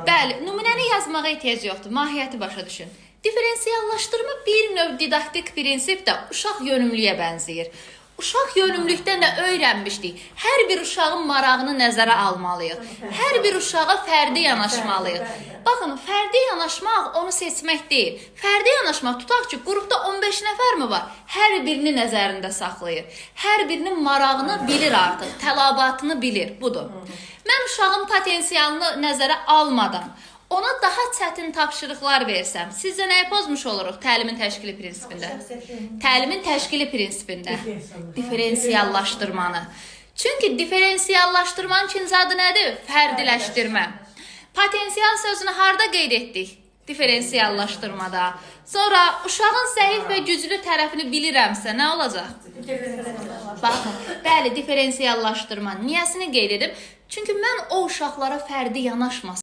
Bəli, nümunəni yazmağa ehtiyac yoxdur. Mahiyyəti başa düşün. Diferensiallaşdırma bir növ didaktik prinsip də uşaq yönümlüyə bənzəyir. Uşaq yönümlükdə nə öyrənmişdik? Hər bir uşağın marağını nəzərə almalıyıq. Hər bir uşağa fərdi yanaşmalıyıq. Baxın, fərdi yanaşmaq onu seçmək deyil. Fərdi yanaşmaq, tutaq ki, qrupda 15 nəfər mi var? Hər birini nəzərində saxlayır. Hər birinin marağını bilir artıq, tələbatını bilir. Budur. Mən uşağın potensialını nəzərə almadan ona daha çətin tapşırıqlar versəm, sizcə nəyə pozmuş oluruq təlimin təşkili prinsipində? Təlimin təşkili prinsipində diferensiallaşdırmanı. Çünki diferensiallaşdırmanın ikinci adı nədir? Fərdiləşdirmə. Potensial sözünü harda qeyd etdik? Diferensiallaşdırmada. Sonra uşağın zəif və güclü tərəfini bilirəmsə nə olacaq? Baxın, bəli, diferensiallaşdırma. Niyəsini qeyd edim? Çünki mən o uşaqlara fərdi yanaşmasam,